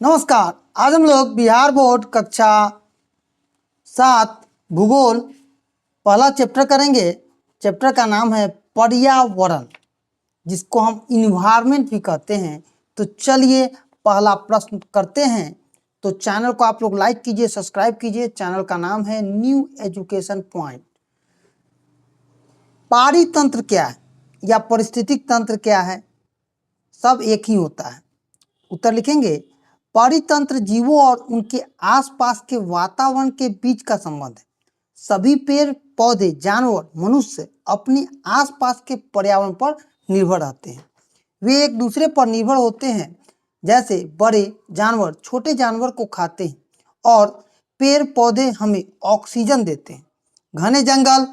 नमस्कार। आज हम लोग बिहार बोर्ड कक्षा 7 भूगोल पहला चैप्टर करेंगे। चैप्टर का नाम है पर्यावरण, जिसको हम इन्वायरमेंट भी कहते हैं। तो चलिए पहला प्रश्न करते हैं। तो चैनल को आप लोग लाइक कीजिए, सब्सक्राइब कीजिए। चैनल का नाम है न्यू एजुकेशन पॉइंट। पारितंत्र क्या है या पारिस्थितिक तंत्र क्या है? सब एक ही होता है। उत्तर लिखेंगे, पारितंत्र जीवों और उनके आसपास के वातावरण के बीच का संबंध है। सभी पेड़ पौधे, जानवर, मनुष्य अपने आसपास के पर्यावरण पर निर्भर रहते हैं। वे एक दूसरे पर निर्भर होते हैं। जैसे बड़े जानवर छोटे जानवर को खाते हैं और पेड़ पौधे हमें ऑक्सीजन देते हैं। घने जंगल,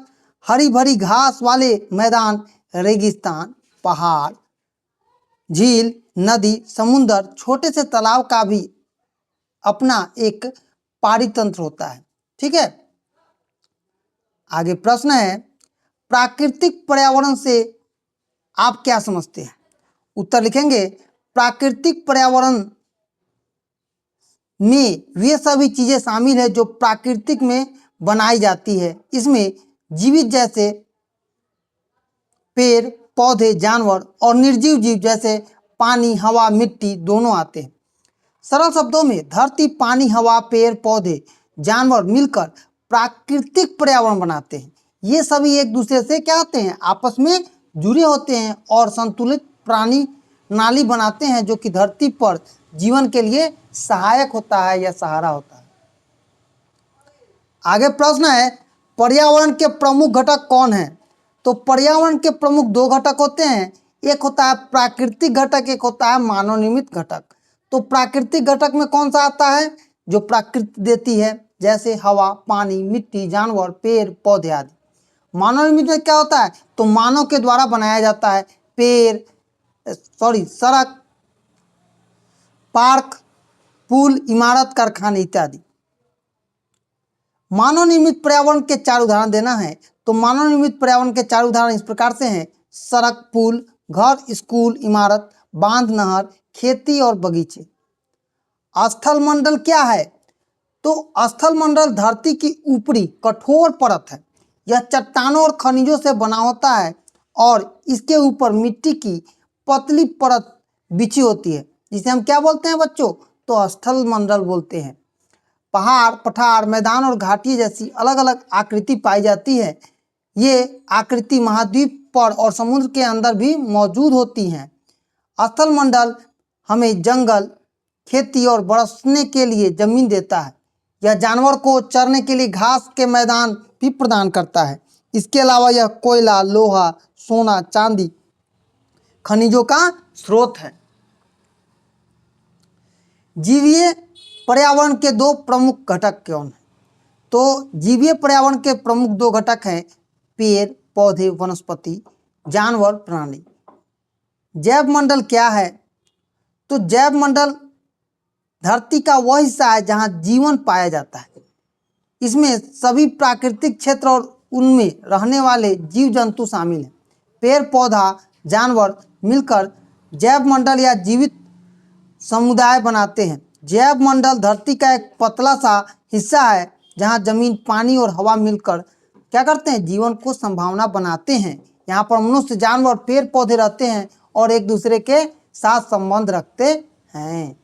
हरी भरी घास वाले मैदान, रेगिस्तान, पहाड़, झील, नदी, समुद्र, छोटे से तालाब का भी अपना एक पारितंत्र होता है। ठीक है, आगे प्रश्न है, प्राकृतिक पर्यावरण से आप क्या समझते हैं? उत्तर लिखेंगे, प्राकृतिक पर्यावरण में वे सभी चीजें शामिल है जो प्राकृतिक में बनाई जाती है। इसमें जीवित जैसे पेड़ पौधे, जानवर और निर्जीव जीव जैसे पानी, हवा, मिट्टी दोनों आते हैं। सरल शब्दों में धरती, पानी, हवा, पेड़ पौधे, जानवर मिलकर प्राकृतिक पर्यावरण बनाते हैं। ये सभी एक दूसरे से क्या होते हैं? आपस में जुड़े होते हैं और संतुलित प्राणी नाली बनाते हैं, जो कि धरती पर जीवन के लिए सहायक होता है या सहारा होता है। आगे प्रश्न है, पर्यावरण के प्रमुख घटक कौन है? तो पर्यावरण के प्रमुख दो घटक होते हैं। एक होता है प्राकृतिक घटक, एक होता है मानव निर्मित घटक। तो प्राकृतिक घटक में कौन सा आता है? जो प्रकृति देती है, जैसे हवा, पानी, मिट्टी, जानवर, पेड़ पौधे आदि। मानव निर्मित में क्या होता है? तो मानव के द्वारा बनाया जाता है। सड़क, पार्क, पुल, इमारत, कारखाने इत्यादि। मानव निर्मित पर्यावरण के 4 उदाहरण देना है। तो मानव निर्मित पर्यावरण के 4 उदाहरण इस प्रकार से हैं: सड़क, पुल, घर, स्कूल, इमारत, बांध, नहर, खेती और बगीचे। स्थल मंडल क्या है? तो स्थल मंडल धरती की ऊपरी कठोर परत है। यह चट्टानों और खनिजों से बना होता है और इसके ऊपर मिट्टी की पतली परत बिछी होती है, जिसे हम क्या बोलते हैं बच्चों? तो स्थल मंडल बोलते हैं। पहाड़, पठार, मैदान और घाटी जैसी अलग अलग आकृति पाई जाती है। ये आकृति महाद्वीप पर और समुद्र के अंदर भी मौजूद होती हैं। स्थल मंडल हमें जंगल, खेती और बरसने के लिए जमीन देता है। यह जानवर को चरने के लिए घास के मैदान भी प्रदान करता है। इसके अलावा यह कोयला, लोहा, सोना, चांदी, खनिजों का स्रोत है। जीवीय पर्यावरण के 2 प्रमुख घटक कौन हैं? तो जीवीय पर्यावरण के प्रमुख 2 घटक हैं: पेड़ पौधे, वनस्पति, जानवर, प्राणी। जैव मंडल क्या है? तो जैव मंडल धरती का वह हिस्सा है जहां जीवन पाया जाता है। इसमें सभी प्राकृतिक क्षेत्र और उनमें रहने वाले जीव जंतु शामिल हैं। पेड़ पौधा, जानवर मिलकर जैव मंडल या जीवित समुदाय बनाते हैं। जैव मंडल धरती का एक पतला सा हिस्सा है जहां जमीन, पानी और हवा मिलकर क्या करते हैं? जीवन को संभावना बनाते हैं। यहाँ पर मनुष्य, जानवर, पेड़ पौधे रहते हैं और एक दूसरे के साथ संबंध रखते हैं।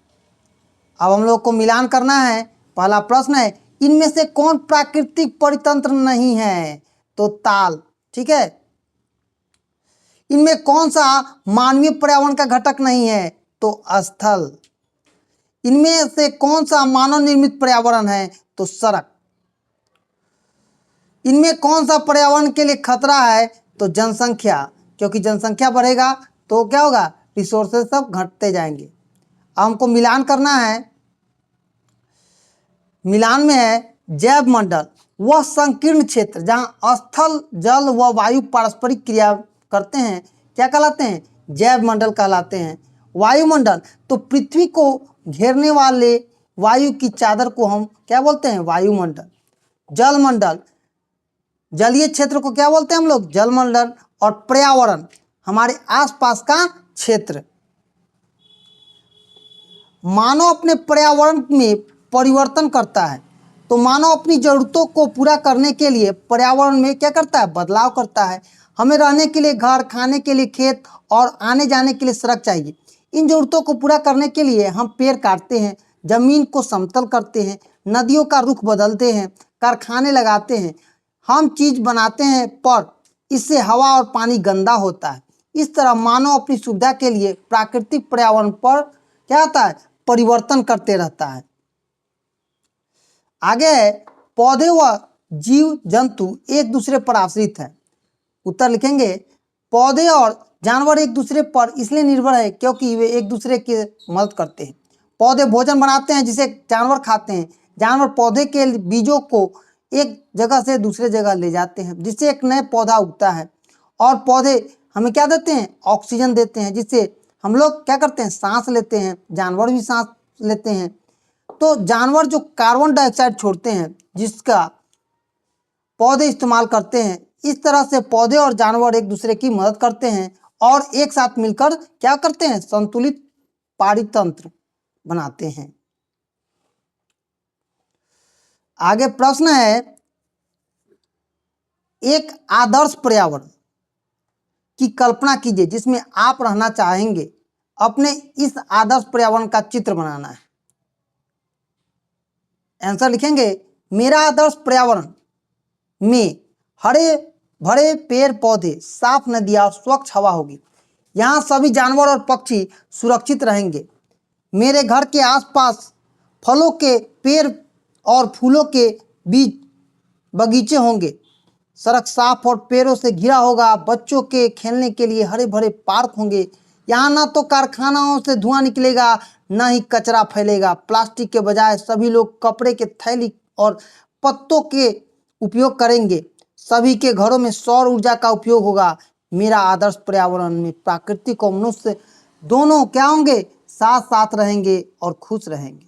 अब हम लोग को मिलान करना है। पहला प्रश्न है, इनमें से कौन प्राकृतिक परितंत्र नहीं है? तो ताल। ठीक है। इनमें कौन सा मानवीय पर्यावरण का घटक नहीं है? तो स्थल। इनमें से कौन सा मानव निर्मित पर्यावरण है? तो सड़क। इनमें कौन सा पर्यावरण के लिए खतरा है? तो जनसंख्या, क्योंकि जनसंख्या बढ़ेगा तो क्या होगा? रिसोर्सेज सब घटते जाएंगे। अब हमको मिलान करना है। मिलान में है जैव मंडल, वह संकीर्ण क्षेत्र जहां स्थल, जल व वायु पारस्परिक क्रिया करते हैं, क्या कहलाते हैं? जैव मंडल कहलाते हैं। वायुमंडल, तो पृथ्वी को घेरने वाले वायु की चादर को हम क्या बोलते हैं? वायुमंडल। जलमंडल, जलीय क्षेत्र को क्या बोलते हैं हम लोग? जलमंडल। और पर्यावरण, हमारे आसपास का क्षेत्र। मानव अपने पर्यावरण में परिवर्तन करता है। तो मानव अपनी ज़रूरतों को पूरा करने के लिए पर्यावरण में क्या करता है, बदलाव करता है। हमें रहने के लिए घर, खाने के लिए खेत और आने जाने के लिए सड़क चाहिए। इन ज़रूरतों को पूरा करने के लिए हम पेड़ काटते हैं, ज़मीन को समतल करते हैं, नदियों का रुख बदलते हैं, कारखाने लगाते हैं, हम चीज़ बनाते हैं, पर इससे हवा और पानी गंदा होता है। इस तरह मानव अपनी सुविधा के लिए प्राकृतिक पर्यावरण पर क्या होता है, परिवर्तन करते रहता है। आगे है, पौधे व जीव जंतु एक दूसरे पर आश्रित है। उत्तर लिखेंगे, पौधे और जानवर एक दूसरे पर इसलिए निर्भर है क्योंकि वे एक दूसरे की मदद करते हैं। पौधे भोजन बनाते हैं जिसे जानवर खाते हैं। जानवर पौधे के बीजों को एक जगह से दूसरे जगह ले जाते हैं जिससे एक नया पौधा उगता है। और पौधे हमें क्या देते हैं, ऑक्सीजन देते हैं, जिससे हम लोग क्या करते हैं, सांस लेते हैं, जानवर भी सांस लेते हैं। तो जानवर जो कार्बन डाइऑक्साइड छोड़ते हैं जिसका पौधे इस्तेमाल करते हैं। इस तरह से पौधे और जानवर एक दूसरे की मदद करते हैं और एक साथ मिलकर क्या करते हैं, संतुलित पारितंत्र बनाते हैं। आगे प्रश्न है, एक आदर्श पर्यावरण की कल्पना कीजिए जिसमें आप रहना चाहेंगे। अपने इस आदर्श पर्यावरण का चित्र बनाना है। आंसर लिखेंगे, मेरा आदर्श पर्यावरण में हरे भरे पेड़ पौधे, साफ नदियाँ और स्वच्छ हवा होगी। यहाँ सभी जानवर और पक्षी सुरक्षित रहेंगे। मेरे घर के आसपास फलों के पेड़ और फूलों के बीच बगीचे होंगे। सड़क साफ और पेड़ों से घिरा होगा। बच्चों के खेलने के लिए हरे भरे पार्क होंगे। यहाँ ना तो कारखानाओं से धुआं निकलेगा, ना ही कचरा फैलेगा। प्लास्टिक के बजाय सभी लोग कपड़े के थैली और पत्तों के उपयोग करेंगे। सभी के घरों में सौर ऊर्जा का उपयोग होगा। मेरा आदर्श पर्यावरण में प्राकृतिक और मनुष्य दोनों क्या होंगे, साथ साथ रहेंगे और खुश रहेंगे।